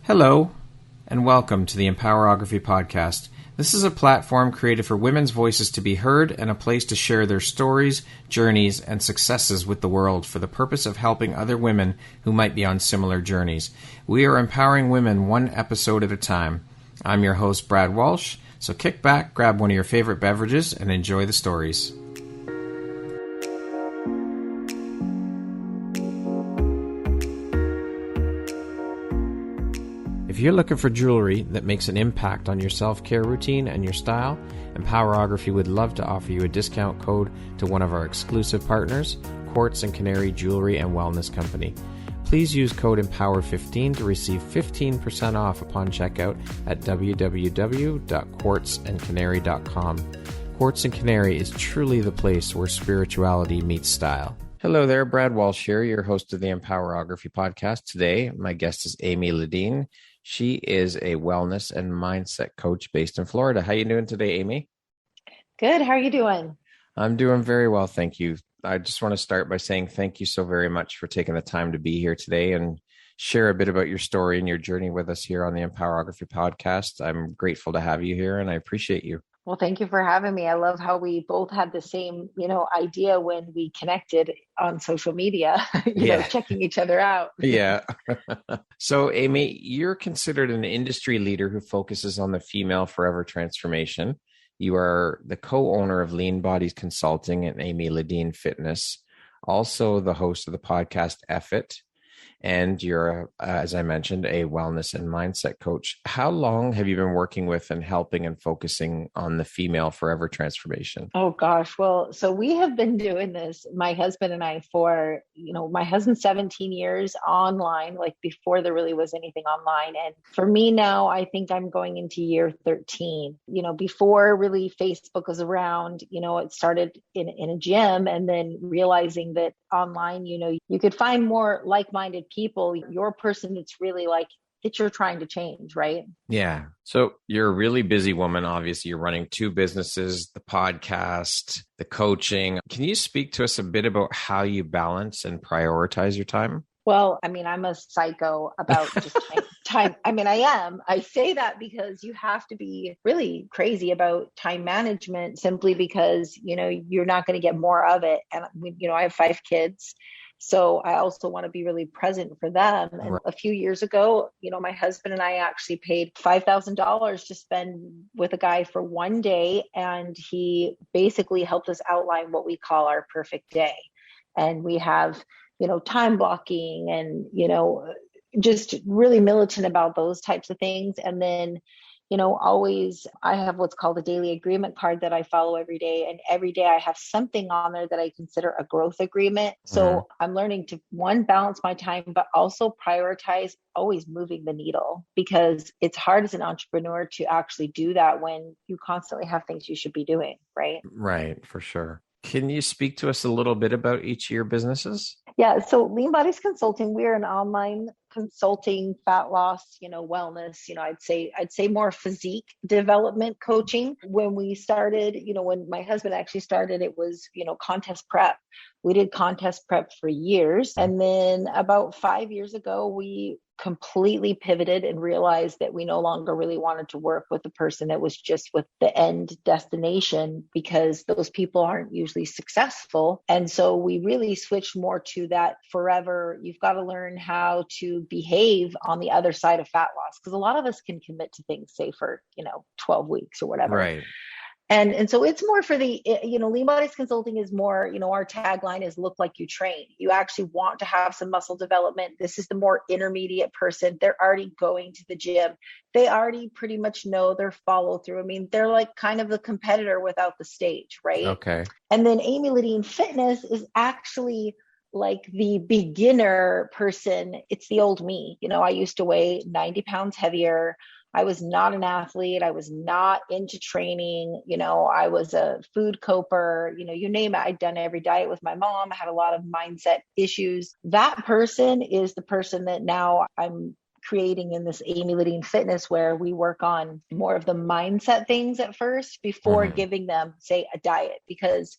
Hello, and welcome to the Empowerography Podcast. This is a platform created for women's voices to be heard and a place to share their stories, journeys, and successes with the world for the purpose of helping other women who might be on similar journeys. We are empowering women one episode at a time. I'm your host, Brad Walsh, so kick back, grab one of your favorite beverages, and enjoy the stories. If you're looking for jewelry that makes an impact on your self-care routine and your style, Empowerography would love to offer you a discount code to one of our exclusive partners, Quartz and Canary Jewelry and Wellness Company. Please use code EMPOWER15 to receive 15% off upon checkout at www.quartzandcanary.com. Quartz and Canary is truly the place where spirituality meets style. Hello there, Brad Walsh here, your host of the Empowerography Podcast. Today, my guest is Amy Ledin. She is a wellness and mindset coach based in Florida. How are you doing today, Amy? Good. How are you doing? I'm doing very well, thank you. I just want to start by saying thank you so very much for taking the time to be here today and share a bit about your story and your journey with us here on the Empowerography Podcast. I'm grateful to have you here and I appreciate you. Well, thank you for having me. I love how we both had the same, idea when we connected on social media, checking each other out. Yeah. So, Amy, you're considered an industry leader who focuses on the female forever transformation. You are the co-owner of Lean Bodies Consulting and Amy Ledin Fitness, also the host of the podcast Effort. And you're, as I mentioned, a wellness and mindset coach. How long have you been working with and helping and focusing on the female forever transformation? Oh, gosh. Well, so we have been doing this, my husband and I, for, my husband's 17 years online, like before there really was anything online. And for me now, I think I'm going into year 13. Before really Facebook was around, it started in a gym, and then realizing that online, you could find more like-minded people, your person that's really like that you're trying to change, right? Yeah. So you're a really busy woman. Obviously, you're running two businesses, the podcast, the coaching. Can you speak to us a bit about how you balance and prioritize your time? Well, I'm a psycho about just time. I am. I say that because you have to be really crazy about time management simply because, you're not going to get more of it. And, I have 5 kids. So I also want to be really present for them. And a few years ago, my husband and I actually paid $5,000 to spend with a guy for one day. And he basically helped us outline what we call our perfect day. And we have, time blocking and, just really militant about those types of things. And then, always I have what's called a daily agreement card that I follow every day. And every day I have something on there that I consider a growth agreement. So I'm learning to, one, balance my time, but also prioritize always moving the needle, because it's hard as an entrepreneur to actually do that when you constantly have things you should be doing, right? Right, for sure. Can you speak to us a little bit about each of your businesses? Yeah. So Lean Bodies Consulting, we're an online consulting, fat loss, wellness, I'd say more physique development coaching. When we started, when my husband actually started, it was, contest prep. We did contest prep for years. And then about 5 years ago, we completely pivoted and realized that we no longer really wanted to work with the person that was just with the end destination, because those people aren't usually successful. And so we really switched more to that forever. You've got to learn how to behave on the other side of fat loss, because a lot of us can commit to things, say for, 12 weeks or whatever. Right. And so it's more for the, Lean Bodies Consulting is more, our tagline is look like you train. You actually want to have some muscle development. This is the more intermediate person. They're already going to the gym. They already pretty much know their follow through. They're like kind of the competitor without the stage, right? Okay. And then Amy Ledin Fitness is actually like the beginner person. It's the old me. I used to weigh 90 pounds heavier. I was not an athlete. I was not into training. I was a food coper, you name it. I'd done every diet with my mom. I had a lot of mindset issues. That person is the person that now I'm creating in this Amy Ledin Fitness, where we work on more of the mindset things at first before giving them, say, a diet, because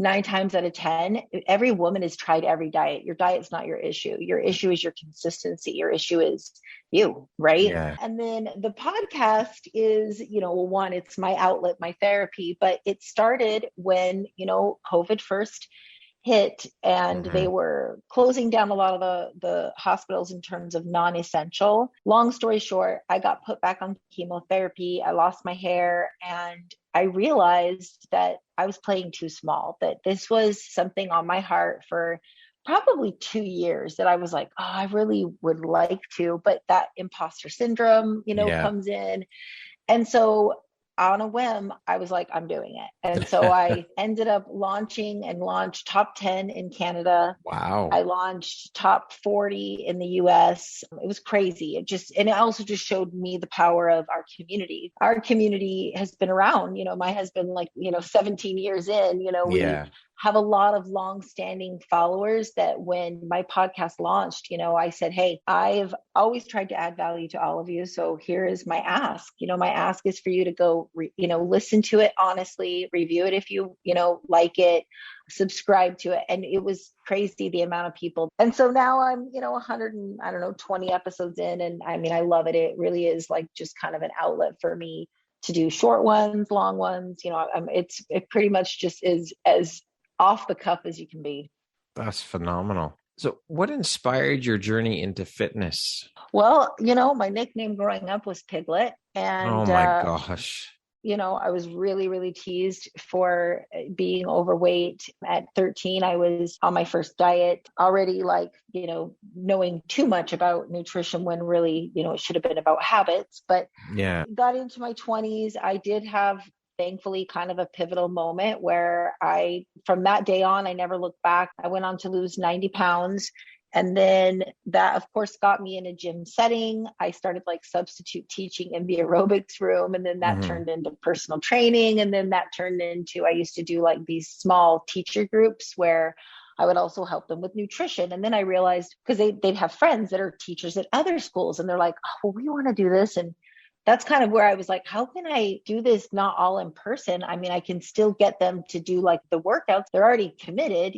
9 times out of 10, every woman has tried every diet. Your diet's not your issue. Your issue is your consistency. Your issue is you, right? Yeah. And then the podcast is, one, it's my outlet, my therapy, but it started when, COVID first hit and they were closing down a lot of the hospitals in terms of non-essential. Long story short, I got put back on chemotherapy. I lost my hair and I realized that I was playing too small, that this was something on my heart for probably 2 years that I was like, oh, I really would like to, but that imposter syndrome, comes in. And so on a whim, I was like, I'm doing it. And so I ended up launched top 10 in Canada. Wow. I launched top 40 in the US. It was crazy. And it also just showed me the power of our community. Our community has been around, my husband, 17 years in, we have a lot of long-standing followers that when my podcast launched, I said, hey, I've always tried to add value to all of you. So here is my ask. My ask is for you to go, listen to it honestly, review it if you, like it, subscribe to it. And it was crazy the amount of people. And so now I'm, 20 episodes in. And I mean, I love it. It really is like just kind of an outlet for me to do short ones, long ones. It pretty much just is as off the cuff as you can be. That's phenomenal. So what inspired your journey into fitness? Well, my nickname growing up was Piglet. And oh my gosh. I was really, really teased for being overweight. At 13, I was on my first diet, already knowing too much about nutrition when really, it should have been about habits. But got into my 20s. I did have, thankfully, kind of a pivotal moment where from that day on, I never looked back. I went on to lose 90 pounds. And then that, of course, got me in a gym setting. I started substitute teaching in the aerobics room. And then that turned into personal training. And then that turned into, I used to do these small teacher groups where I would also help them with nutrition. And then I realized, because they'd have friends that are teachers at other schools, and they're like, oh, well, we want to do this. And that's kind of where I was like, how can I do this not all in person? I mean, I can still get them to do the workouts. They're already committed,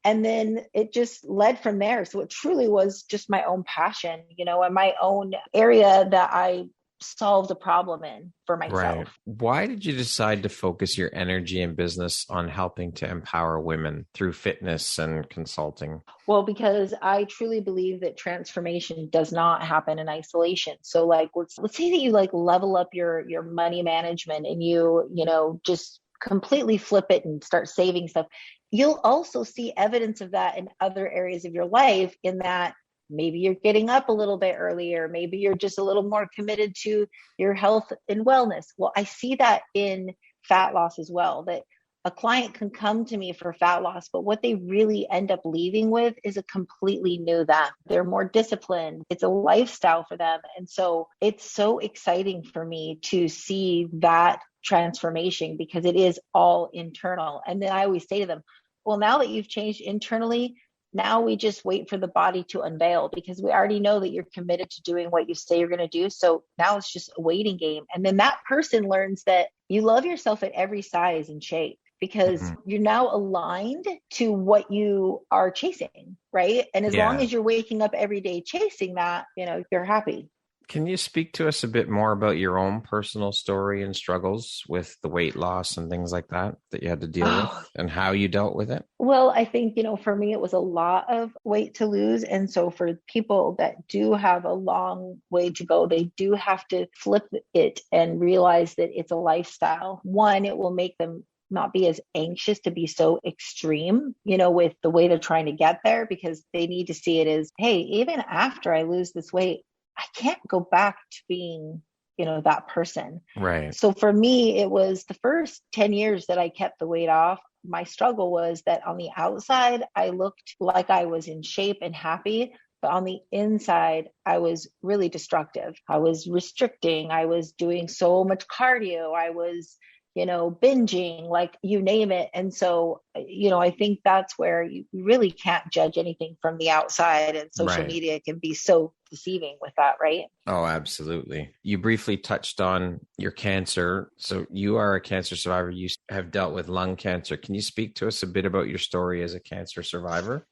and then it just led from there. So it truly was just my own passion, and my own area that I solved a problem in for myself. Right. Why did you decide to focus your energy and business on helping to empower women through fitness and consulting? Well, because I truly believe that transformation does not happen in isolation. So let's say that you level up your money management and you just completely flip it and start saving stuff. You'll also see evidence of that in other areas of your life, in that maybe you're getting up a little bit earlier. Maybe you're just a little more committed to your health and wellness. Well, I see that in fat loss as well, that a client can come to me for fat loss, but what they really end up leaving with is a completely new them. They're more disciplined. It's a lifestyle for them. And so it's so exciting for me to see that transformation, because it is all internal. And then I always say to them, well, now that you've changed internally, now we just wait for the body to unveil, because we already know that you're committed to doing what you say you're going to do. So now it's just a waiting game. And then that person learns that you love yourself at every size and shape, because you're now aligned to what you are chasing, right? And as long as you're waking up every day chasing that, you're happy. Can you speak to us a bit more about your own personal story and struggles with the weight loss and things like that you had to deal with, and how you dealt with it? Well, I think, for me, it was a lot of weight to lose. And so for people that do have a long way to go, they do have to flip it and realize that it's a lifestyle. One, it will make them not be as anxious to be so extreme, with the way they're trying to get there, because they need to see it as, hey, even after I lose this weight, I can't go back to being, that person. Right. So for me, it was the first 10 years that I kept the weight off. My struggle was that on the outside, I looked like I was in shape and happy, but on the inside, I was really destructive. I was restricting. I was doing so much cardio. I was, binging, you name it. And so, I think that's where you really can't judge anything from the outside, and social media can be so deceiving with that, right? Oh, absolutely. You briefly touched on your cancer. So you are a cancer survivor. You have dealt with lung cancer. Can you speak to us a bit about your story as a cancer survivor?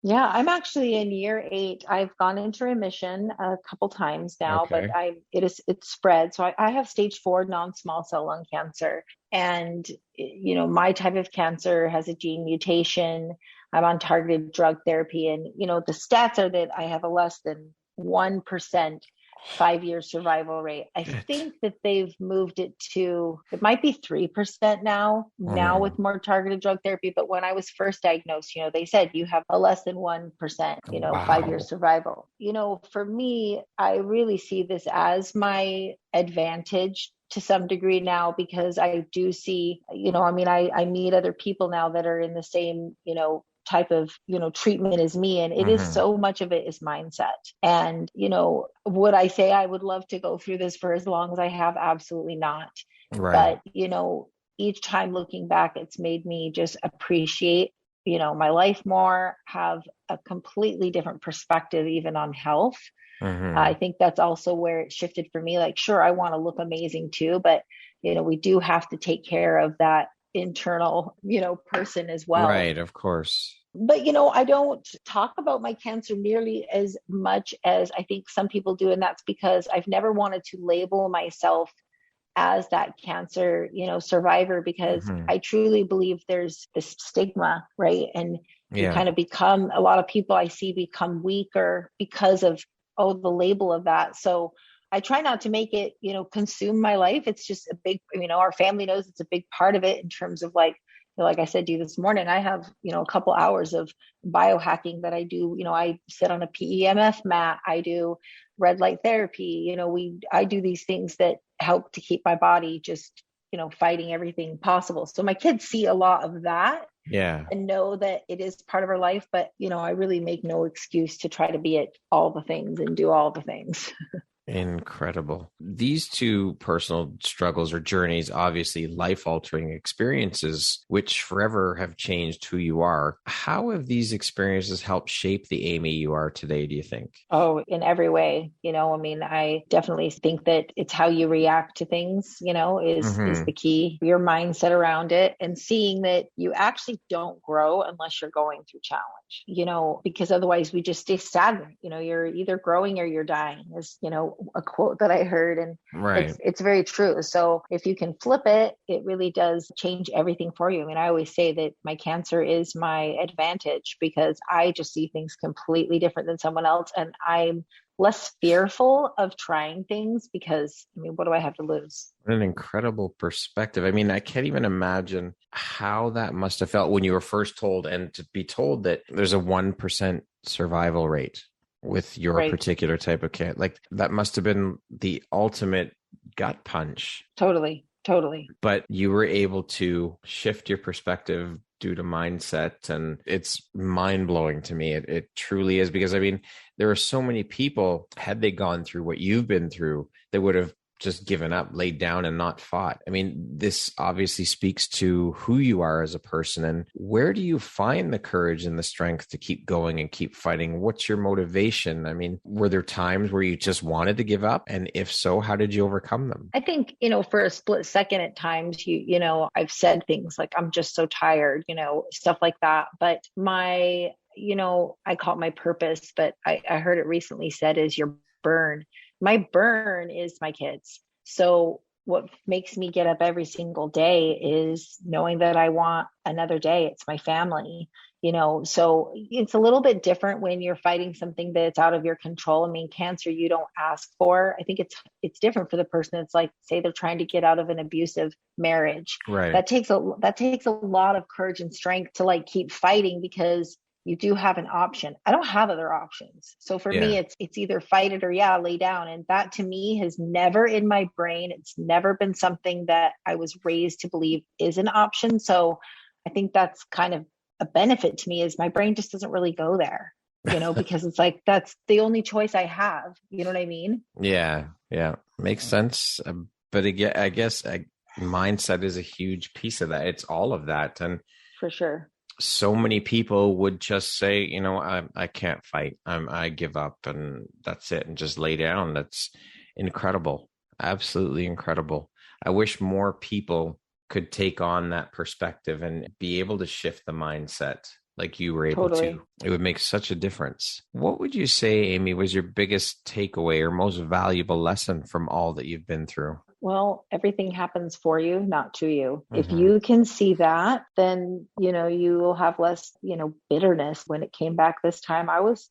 Yeah, I'm actually in year 8. I've gone into remission a couple times now, Okay. but it's spread. So I have stage 4 non-small cell lung cancer. And, my type of cancer has a gene mutation. I'm on targeted drug therapy. And, the stats are that I have a less than 1% 5-year survival rate. I think that they've moved it might be 3% now with more targeted drug therapy. But when I was first diagnosed, they said you have a less than 1%, 5-year survival. For me, I really see this as my advantage to some degree now, because I do see, I meet other people now that are in the same, type of treatment as me, and it is so much of it is mindset. And would I say I would love to go through this for as long as I have? Absolutely not. Right. But each time looking back, it's made me just appreciate my life more, have a completely different perspective even on health. I think that's also where it shifted for me. Like, sure, I want to look amazing too, but we do have to take care of that internal, person as well. Right, of course. But, I don't talk about my cancer nearly as much as I think some people do. And that's because I've never wanted to label myself as that cancer, survivor, because I truly believe there's this stigma, right? And you kind of become, a lot of people I see become weaker because of, the label of that. So I try not to make it, consume my life. It's just a big, our family knows it's a big part of it in terms of like I said to you this morning, I have, a couple hours of biohacking that I do. I sit on a PEMF mat. I do red light therapy. I do these things that help to keep my body just, fighting everything possible. So my kids see a lot of that. Yeah. And know that it is part of our life. But, I really make no excuse to try to be at all the things and do all the things. Incredible. These two personal struggles or journeys, obviously life-altering experiences, which forever have changed who you are. How have these experiences helped shape the Amy you are today, do you think? Oh, in every way. I definitely think that it's how you react to things, is the key. Your mindset around it, and seeing that you actually don't grow unless you're going through challenge, because otherwise we just stay stagnant. You're either growing or you're dying, is, a quote that I heard, and it's very true. So if you can flip it, it really does change everything for you. I always say that my cancer is my advantage because I just see things completely different than someone else. And I'm less fearful of trying things because, what do I have to lose? What an incredible perspective. I can't even imagine how that must have felt when you were first told, and to be told that there's a 1% survival rate with your particular type of cancer. Like, that must have been the ultimate gut punch. Totally. But you were able to shift your perspective due to mindset, and it's mind-blowing to me. It truly is, because there are so many people, had they gone through what you've been through, that would have just given up, laid down, and not fought. This obviously speaks to who you are as a person. And where do you find the courage and the strength to keep going and keep fighting? What's your motivation? Were there times where you just wanted to give up? And if so, how did you overcome them? I think, for a split second at times, I've said things like, I'm just so tired, stuff like that. But I call it my purpose, but I heard it recently said is your burn. My burn is my kids. So what makes me get up every single day is knowing that I want another day. It's my family, so it's a little bit different when you're fighting something that's out of your control. Cancer, you don't ask for. I think it's different for the person. It's like, say they're trying to get out of an abusive marriage. Right. That takes a lot of courage and strength to keep fighting, because you do have an option. I don't have other options. So for me, it's either fight it or lay down. And that to me has never in my brain, it's never been something that I was raised to believe is an option. So I think that's kind of a benefit to me, is my brain just doesn't really go there, because it's like, that's the only choice I have. You know what I mean? Yeah. Makes sense. But again, I guess mindset is a huge piece of that. It's all of that. And for sure. so many people would just say, I can't fight. I give up and that's it, and just lay down. That's incredible. Absolutely incredible. I wish more people could take on that perspective and be able to shift the mindset like you were able Totally. to. It would make such a difference. What would you say, Amy, was your biggest takeaway or most valuable lesson from all that you've been through? Well, everything happens for you, not to you. If you can see that, then, you will have less, bitterness. When it came back this time, I was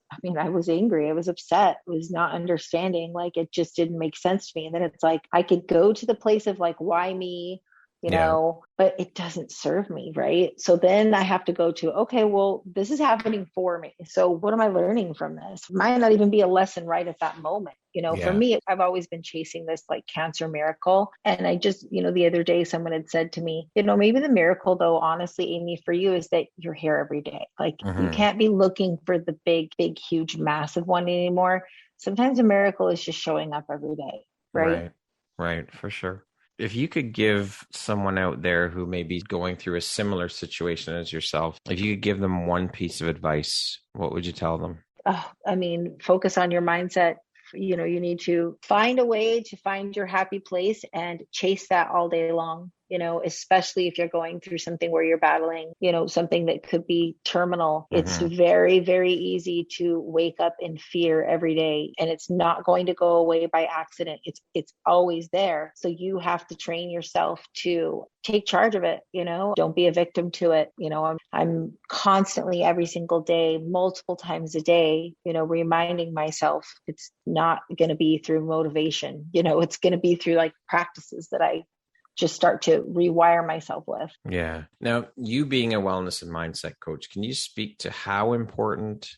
angry. I was upset. I was not understanding. Like, it just didn't make sense to me. And then it's like, I could go to the place of like, why me? But it doesn't serve me, right? So then I have to go to, okay, well, this is happening for me. So what am I learning from this? Might not even be a lesson right at that moment. For me, I've always been chasing this like cancer miracle. And I just, the other day, someone had said to me, maybe the miracle though, honestly, Amy, for you is that you're here every day. Like you can't be looking for the big, huge, massive one anymore. Sometimes a miracle is just showing up every day, right? Right, for sure. If you could give someone out there who may be going through a similar situation as yourself, if you could give them one piece of advice, what would you tell them? Focus on your mindset. You need to find a way to find your happy place and chase that all day long. Especially if you're going through something where you're battling, something that could be terminal. It's very, very easy to wake up in fear every day, and it's not going to go away by accident. It's always there. So you have to train yourself to take charge of it. Don't be a victim to it. I'm constantly every single day, multiple times a day, reminding myself it's not going to be through motivation. It's going to be through like practices that I just start to rewire myself with. Yeah. Now, you being a wellness and mindset coach, can you speak to how important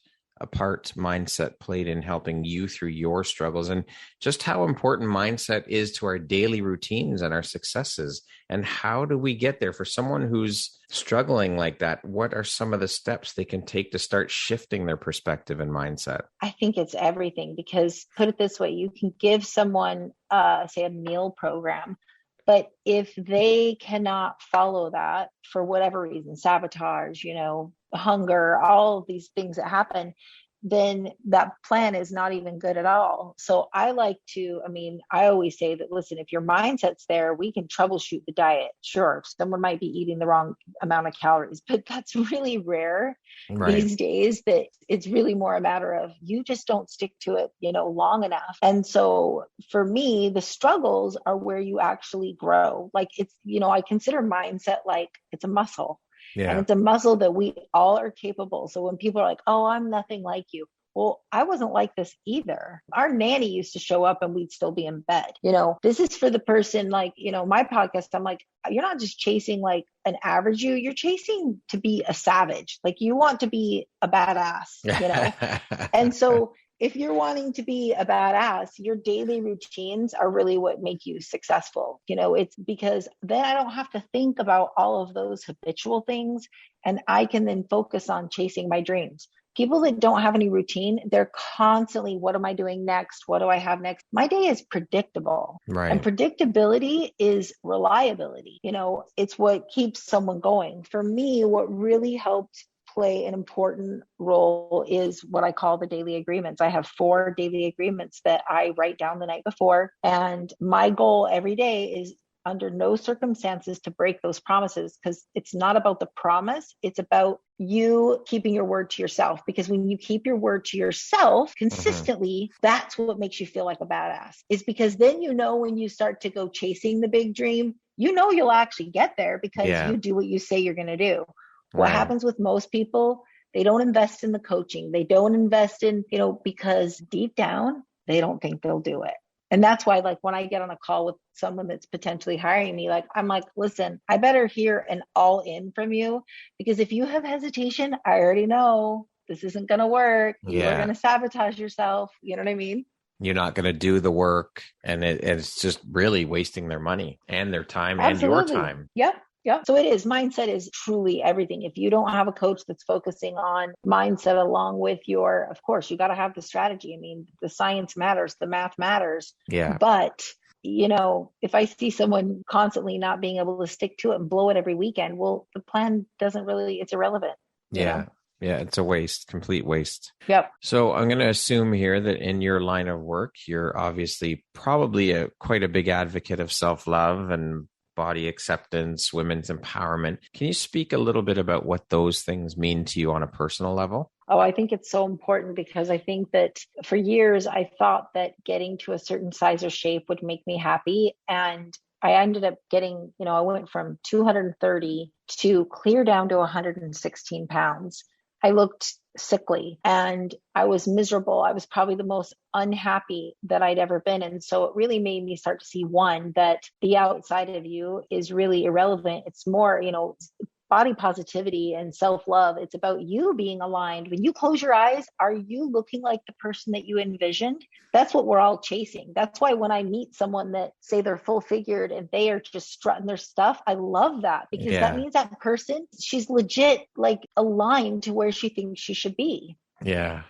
a part mindset played in helping you through your struggles, and just how important mindset is to our daily routines and our successes? And how do we get there? For someone who's struggling like that, what are some of the steps they can take to start shifting their perspective and mindset? I think it's everything, because put it this way, you can give someone, say, a meal program, but if they cannot follow that for whatever reason, sabotage, hunger, all of these things that happen, then that plan is not even good at all. So I always say that, listen, if your mindset's there, we can troubleshoot the diet. Sure, someone might be eating the wrong amount of calories, but that's really rare these days. That it's really more a matter of you just don't stick to it, long enough. And so for me, the struggles are where you actually grow. Like it's, I consider mindset like it's a muscle. Yeah. And it's a muscle that we all are capable. So when people are like, oh, I'm nothing like you. Well, I wasn't like this either. Our nanny used to show up and we'd still be in bed. This is for the person like, my podcast. I'm like, you're not just chasing like an average you're chasing to be a savage. Like you want to be a badass, And so if you're wanting to be a badass, your daily routines are really what make you successful. It's because then I don't have to think about all of those habitual things, and I can then focus on chasing my dreams. People that don't have any routine, they're constantly, what am I doing next? What do I have next? My day is predictable. Right. And predictability is reliability. It's what keeps someone going. For me, what really helped play an important role is what I call the daily agreements. I have 4 daily agreements that I write down the night before. And my goal every day is under no circumstances to break those promises, because it's not about the promise. It's about you keeping your word to yourself, because when you keep your word to yourself consistently, that's what makes you feel like a badass. Is because then, when you start to go chasing the big dream, you'll actually get there because you do what you say you're going to do. What happens with most people, they don't invest in the coaching. They don't invest in, because deep down, they don't think they'll do it. And that's why, like, when I get on a call with someone that's potentially hiring me, I'm like, listen, I better hear an all in from you, because if you have hesitation, I already know this isn't going to work. You're going to sabotage yourself. You know what I mean? You're not going to do the work, and it's just really wasting their money and their time. Absolutely. And your time. Yep. Yeah. So it is. Mindset is truly everything. If you don't have a coach that's focusing on mindset along with of course, you got to have the strategy. The science matters, the math matters. Yeah. But if I see someone constantly not being able to stick to it and blow it every weekend, well, the plan it's irrelevant. Yeah. Yeah. It's a waste, complete waste. Yep. So I'm going to assume here that in your line of work, you're obviously probably quite a big advocate of self-love and body acceptance, women's empowerment. Can you speak a little bit about what those things mean to you on a personal level? Oh, I think it's so important because I think that for years, I thought that getting to a certain size or shape would make me happy. And I ended up getting, I went from 230 to clear down to 116 pounds. I looked sickly and I was miserable. I was probably the most unhappy that I'd ever been. And so it really made me start to see, one, that the outside of you is really irrelevant. It's more, body positivity and self-love. It's about you being aligned. When you close your eyes, are you looking like the person that you envisioned? That's what we're all chasing. That's why when I meet someone that say they're full figured and they are just strutting their stuff, I love that because that means that person, she's legit like aligned to where she thinks she should be. Yeah.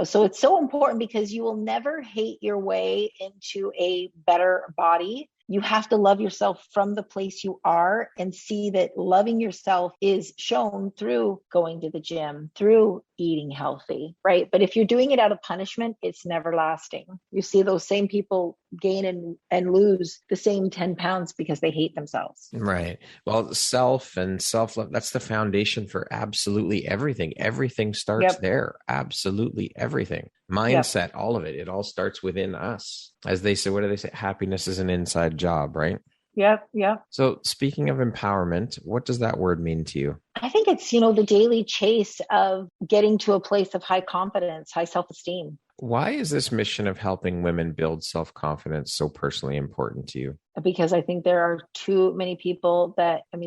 So it's so important because you will never hate your way into a better body. You have to love yourself from the place you are and see that loving yourself is shown through going to the gym, through eating healthy, right? But if you're doing it out of punishment, it's never lasting. You see those same people gain and lose the same 10 pounds because they hate themselves. Right. Well, self and self-love, that's the foundation for absolutely everything. Everything starts there. Absolutely everything. Mindset, all of it. It all starts within us. As they say, what do they say? Happiness is an inside job, right? Yep. So speaking of empowerment, what does that word mean to you? I think it's, the daily chase of getting to a place of high confidence, high self-esteem. Why is this mission of helping women build self-confidence so personally important to you? Because I think there are too many people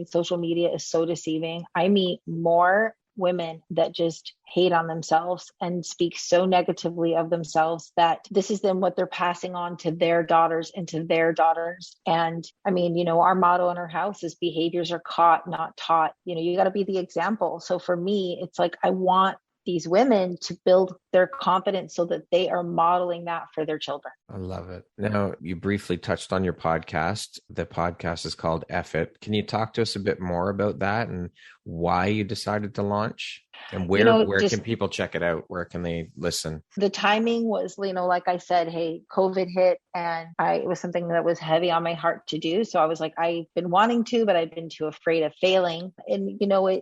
social media is so deceiving. I meet more women that just hate on themselves and speak so negatively of themselves that this is then what they're passing on to their daughters and to their daughters. And our motto in our house is behaviors are caught, not taught. You got to be the example. So for me, it's like, I want these women to build their confidence so that they are modeling that for their children. I love it. Now, you briefly touched on your podcast. The podcast is called F It. Can you talk to us a bit more about that and why you decided to launch? And where can people check it out? Where can they listen? The timing was, like I said, hey, COVID hit and it was something that was heavy on my heart to do. So I was like, I've been wanting to, but I've been too afraid of failing. And,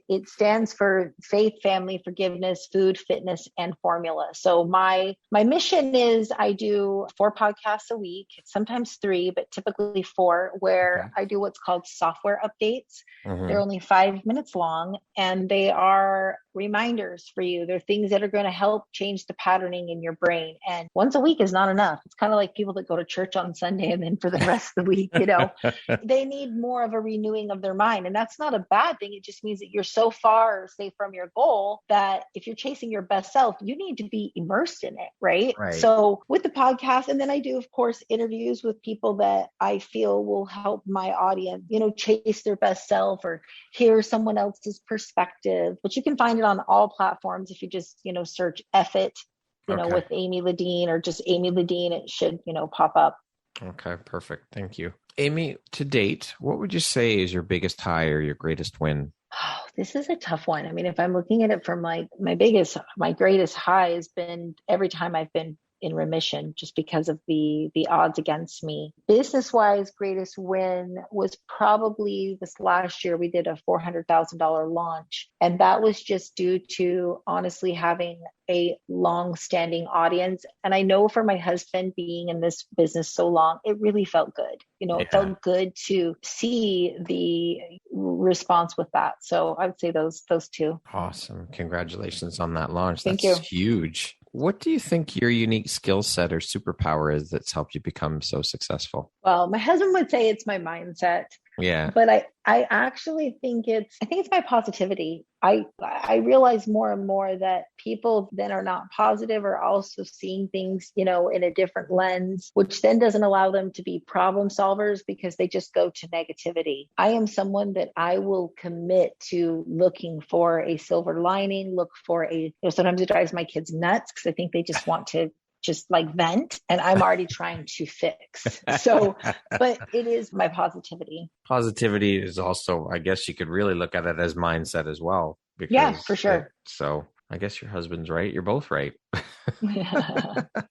it stands for faith, family, forgiveness, food, fitness, and formula. So my mission is I do 4 podcasts a week, sometimes 3, but typically 4, where I do what's called software updates. They're only 5 minutes long and they are reminders for you. They're things that are going to help change the patterning in your brain. And once a week is not enough. It's kind of like people that go to church on Sunday and then for the rest of the week, they need more of a renewing of their mind. And that's not a bad thing. It just means that you're so far, say, from your goal that if you're chasing your best self, you need to be immersed in it, right? So with the podcast, and then I do, of course, interviews with people that I feel will help my audience, chase their best self or hear someone else's perspective, but you can find it on all platforms. If you just, search F It, with Amy Ledin or just Amy Ledin, it should, pop up. Okay, perfect. Thank you. Amy, to date, what would you say is your biggest high or your greatest win? Oh, this is a tough one. I mean, if I'm looking at it from my greatest high has been every time I've been in remission just because of the odds against me. Business-wise, greatest win was probably this last year. We did a $400,000 launch. And that was just due to honestly having a long-standing audience. And I know for my husband being in this business so long, it really felt good. It felt good to see the response with that. So I would say those 2. Awesome. Congratulations on that launch. Thank you. That's huge. What do you think your unique skill set or superpower is that's helped you become so successful? Well, my husband would say it's my mindset. Yeah. But I actually think it's my positivity. I realize more and more that people that are not positive are also seeing things, in a different lens, which then doesn't allow them to be problem solvers because they just go to negativity. I am someone that I will commit to looking for a silver lining, look for sometimes it drives my kids nuts because I think they just want to just like vent, and I'm already trying to fix. So, but it is my positivity. Positivity is also, I guess you could really look at it as mindset as well. Yeah, for sure. So I guess your husband's right. You're both right.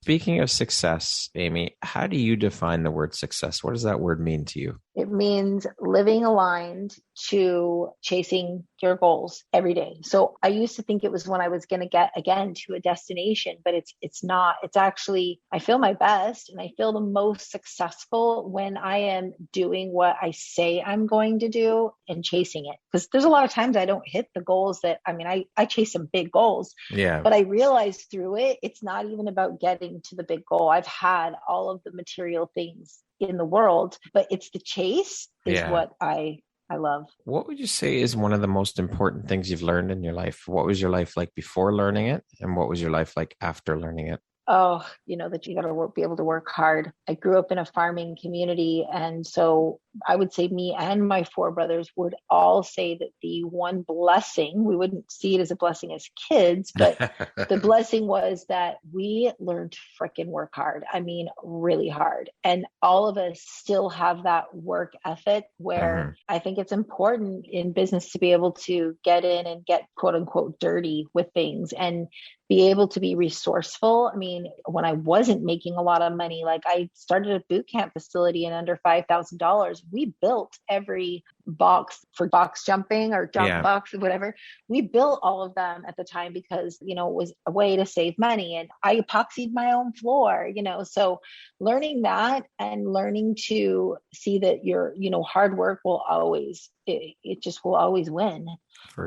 Speaking of success, Amy, how do you define the word success? What does that word mean to you? It means living aligned to chasing your goals every day. So I used to think it was when I was going to get again to a destination, but it's not. It's actually, I feel my best and I feel the most successful when I am doing what I say I'm going to do and chasing it. Because there's a lot of times I don't hit the goals that, I mean, I chase some big goals, but I realized through it, it's not even about getting to the big goal. I've had all of the material things in the world, but it's the chase is what I love. What would you say is one of the most important things you've learned in your life? What was your life like before learning it? And what was your life like after learning it? Oh, that you got to be able to work hard. I grew up in a farming community. And so I would say me and my 4 brothers would all say that the one blessing, we wouldn't see it as a blessing as kids, but the blessing was that we learned to freaking work hard. I mean, really hard. And all of us still have that work ethic where I think it's important in business to be able to get in and get quote unquote dirty with things and be able to be resourceful. I mean, when I wasn't making a lot of money, like I started a boot camp facility in under $5,000. We built every box for box jumping or jump box or whatever. We built all of them at the time because, it was a way to save money, and I epoxied my own floor, so learning that and learning to see that your, hard work will always, it just will always win.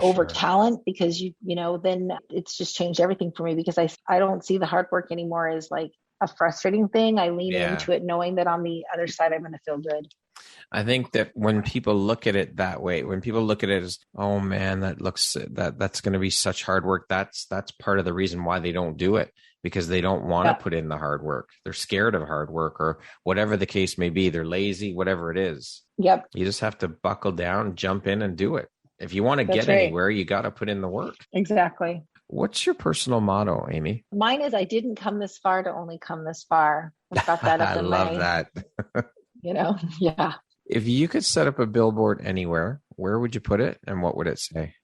Over talent, because then it's just changed everything for me, because I don't see the hard work anymore as like a frustrating thing. I lean into it knowing that on the other side I'm going to feel good. I think that when people look at it that way, when people look at it as, oh man, that's going to be such hard work, that's part of the reason why they don't do it, because they don't want to put in the hard work. They're scared of hard work, or whatever the case may be. They're lazy, whatever it is. Yep. You just have to buckle down, jump in and do it. If you want to get anywhere, you got to put in the work. Exactly. What's your personal motto, Amy? Mine is, I didn't come this far to only come this far. I've got that up in my... I love that. Yeah. If you could set up a billboard anywhere, where would you put it and what would it say?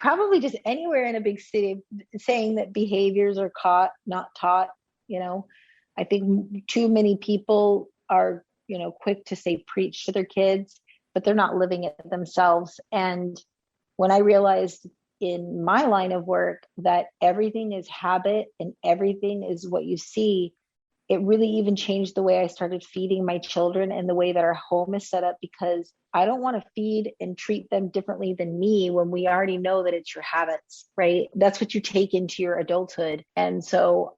Probably just anywhere in a big city, saying that behaviors are caught, not taught. I think too many people are, quick to say preach to their kids, but they're not living it themselves. And when I realized in my line of work that everything is habit and everything is what you see, it really even changed the way I started feeding my children and the way that our home is set up, because I don't want to feed and treat them differently than me when we already know that it's your habits, right? That's what you take into your adulthood. And so,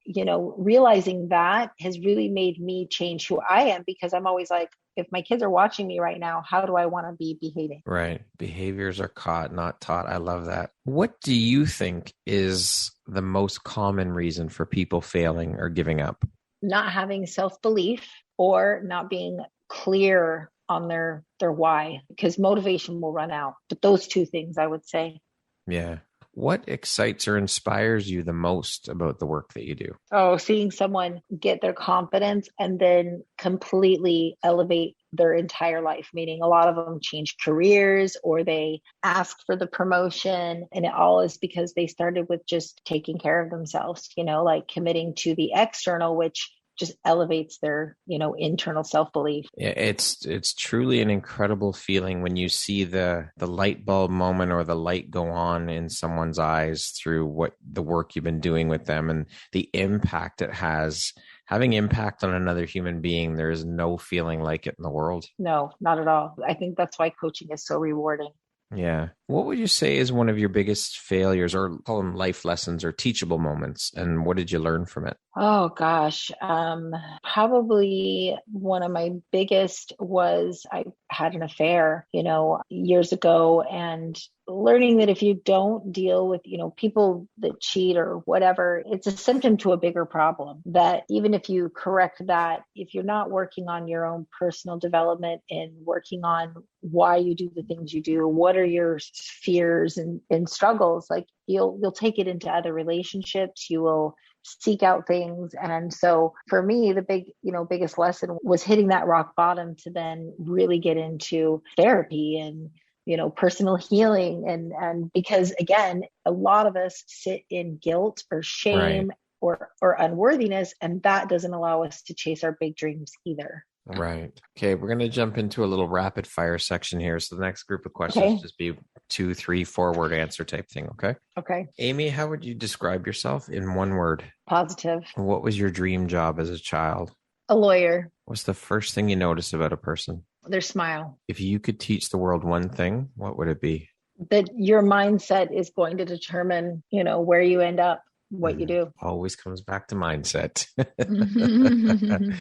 realizing that has really made me change who I am, because I'm always like, if my kids are watching me right now, how do I want to be behaving? Right. Behaviors are caught, not taught. I love that. What do you think is the most common reason for people failing or giving up? Not having self-belief, or not being clear on their why, because motivation will run out. But those 2 things, I would say. Yeah. What excites or inspires you the most about the work that you do? Oh, seeing someone get their confidence and then completely elevate their entire life, meaning a lot of them change careers or they ask for the promotion. And it all is because they started with just taking care of themselves, like committing to the external, which just elevates their, internal self-belief. Yeah, it's truly an incredible feeling when you see the light bulb moment or the light go on in someone's eyes through what the work you've been doing with them and the impact it has. Having impact on another human being, there is no feeling like it in the world. No, not at all. I think that's why coaching is so rewarding. Yeah. What would you say is one of your biggest failures, or call them life lessons or teachable moments? And what did you learn from it? Oh, gosh. Probably one of my biggest was I had an affair, years ago, and learning that if you don't deal with, people that cheat or whatever, it's a symptom to a bigger problem. That even if you correct that, if you're not working on your own personal development and working on why you do the things you do, what are your fears and struggles, like you'll take it into other relationships. You will seek out things. And so for me, the biggest lesson was hitting that rock bottom to then really get into therapy and, personal healing. And because again, a lot of us sit in guilt or shame or unworthiness, and that doesn't allow us to chase our big dreams either. Right. Okay. We're going to jump into a little rapid fire section here. So the next group of questions just be 2, 3, 4 word answer type thing. Okay. Okay. Amy, how would you describe yourself in one word? Positive. What was your dream job as a child? A lawyer. What's the first thing you notice about a person? Their smile. If you could teach the world one thing, what would it be? That your mindset is going to determine, where you end up. What you do. Always comes back to mindset.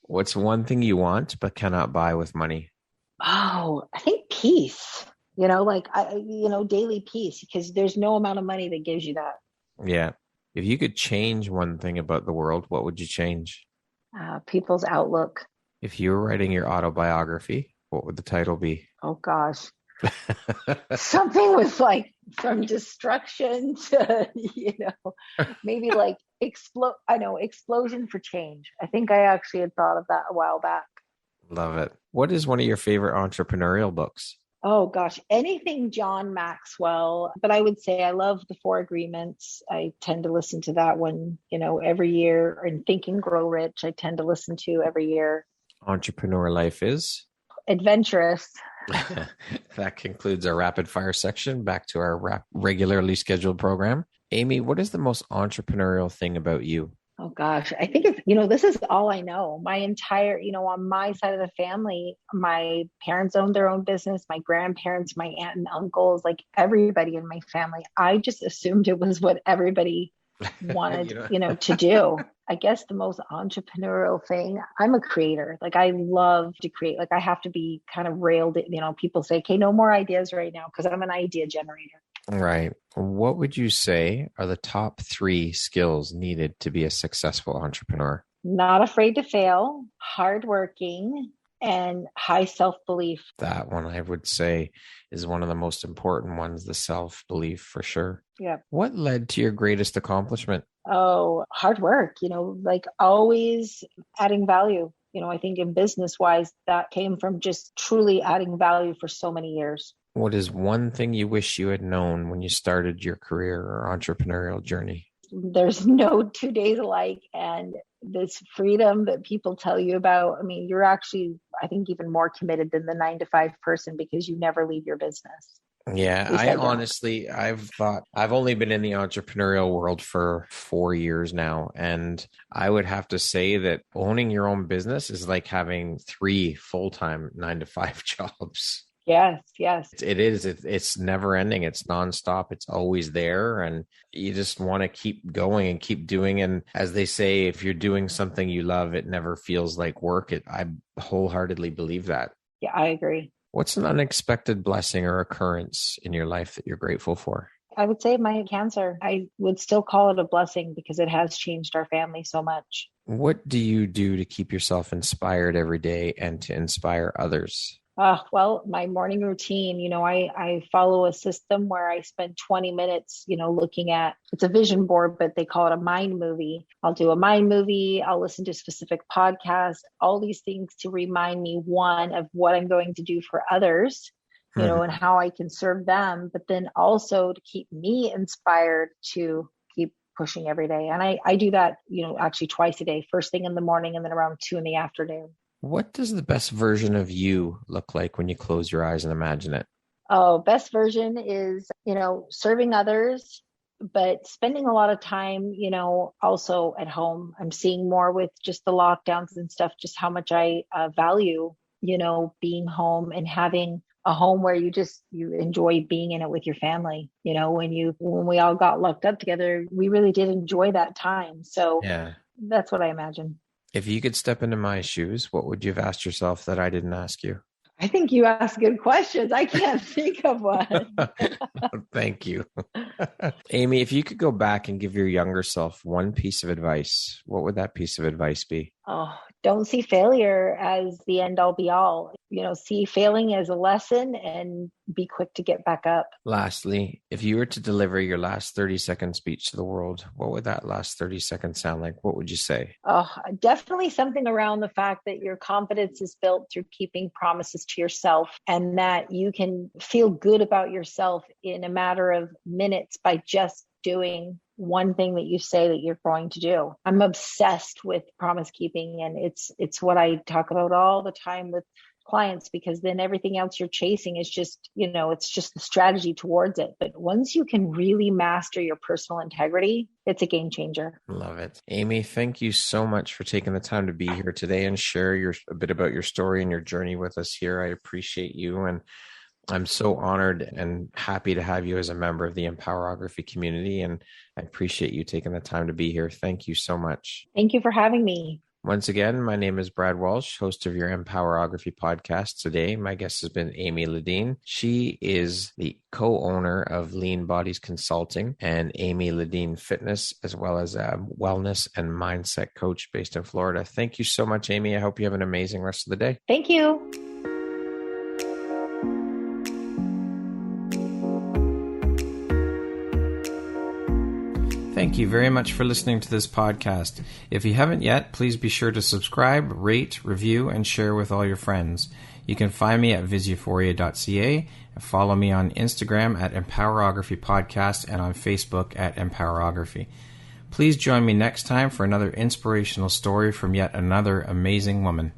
What's one thing you want but cannot buy with money? Oh, I think peace. Daily peace, because there's no amount of money that gives you that. Yeah. If you could change one thing about the world, what would you change? People's outlook. If you were writing your autobiography, what would the title be? Oh gosh. Something with from destruction to, maybe explosion for change. I think I actually had thought of that a while back. Love it. What is one of your favorite entrepreneurial books? Oh gosh, anything John Maxwell, but I would say I love The 4 Agreements. I tend to listen to that one, every year, and Think and Grow Rich, I tend to listen to every year. Entrepreneur life is? Adventurous. That concludes our rapid fire section. Back to our regularly scheduled program. Amy, what is the most entrepreneurial thing about you? Oh gosh, I think this is all I know. My entire, on my side of the family, my parents owned their own business, my grandparents, my aunt and uncles, everybody in my family. I just assumed it was what everybody wanted, to do. I guess the most entrepreneurial thing, I'm a creator. I love to create. I have to be kind of railed. People say, okay, no more ideas right now, because I'm an idea generator. Right. What would you say are the top 3 skills needed to be a successful entrepreneur? Not afraid to fail, hardworking, and high self-belief. That one I would say is one of the most important ones, the self-belief for sure. Yeah. What led to your greatest accomplishment? Oh, hard work, always adding value. I think in business wise, that came from just truly adding value for so many years. What is one thing you wish you had known when you started your career or entrepreneurial journey? There's no 2 days alike. And this freedom that people tell you about, you're actually, I think, even more committed than the 9-to-5 person, because you never leave your business. Yeah, I've thought I've only been in the entrepreneurial world for 4 years now. And I would have to say that owning your own business is like having 3 full-time 9-to-5 jobs. Yes. It is. It's never ending. It's nonstop. It's always there. And you just want to keep going and keep doing. And as they say, if you're doing something you love, it never feels like work. I wholeheartedly believe that. Yeah, I agree. What's an unexpected blessing or occurrence in your life that you're grateful for? I would say my cancer. I would still call it a blessing because it has changed our family so much. What do you do to keep yourself inspired every day and to inspire others? Well, my morning routine, I follow a system where I spend 20 minutes, looking at, it's a vision board, but they call it a mind movie. I'll do a mind movie. I'll listen to specific podcasts, all these things to remind me, one, of what I'm going to do for others, and how I can serve them, but then also to keep me inspired to keep pushing every day. And I do that, actually twice a day, first thing in the morning and then around 2 in the afternoon. What does the best version of you look like when you close your eyes and imagine it? Oh, best version is, serving others, but spending a lot of time, also at home. I'm seeing more with just the lockdowns and stuff, just how much I value, being home and having a home where you enjoy being in it with your family. When we all got locked up together, we really did enjoy that time. So yeah, that's what I imagine. If you could step into my shoes, what would you have asked yourself that I didn't ask you? I think you ask good questions. I can't think of one. Thank you. Amy, if you could go back and give your younger self one piece of advice, what would that piece of advice be? Don't see failure as the end all be all. See failing as a lesson and be quick to get back up. Lastly, if you were to deliver your last 30-second speech to the world, what would that last 30 seconds sound like? What would you say? Definitely something around the fact that your confidence is built through keeping promises to yourself, and that you can feel good about yourself in a matter of minutes by just doing one thing that you say that you're going to do. I'm obsessed with promise keeping, and it's what I talk about all the time with clients, because then everything else you're chasing is just, it's just the strategy towards it. But once you can really master your personal integrity, it's a game changer. Love it. Amy, thank you so much for taking the time to be here today and share a bit about your story and your journey with us here. I appreciate you, and I'm so honored and happy to have you as a member of the Empowerography community, and I appreciate you taking the time to be here. Thank you so much. Thank you for having me. Once again, my name is Brad Walsh, host of your Empowerography podcast. Today, my guest has been Amy Ledin. She is the co-owner of Lean Bodies Consulting and Amy Ledin Fitness, as well as a wellness and mindset coach based in Florida. Thank you so much, Amy. I hope you have an amazing rest of the day. Thank you. Thank you very much for listening to this podcast. If you haven't yet, please be sure to subscribe, rate, review, and share with all your friends. You can find me at visuphoria.ca and follow me on Instagram at Empowerography Podcast and on Facebook at Empowerography. Please join me next time for another inspirational story from yet another amazing woman.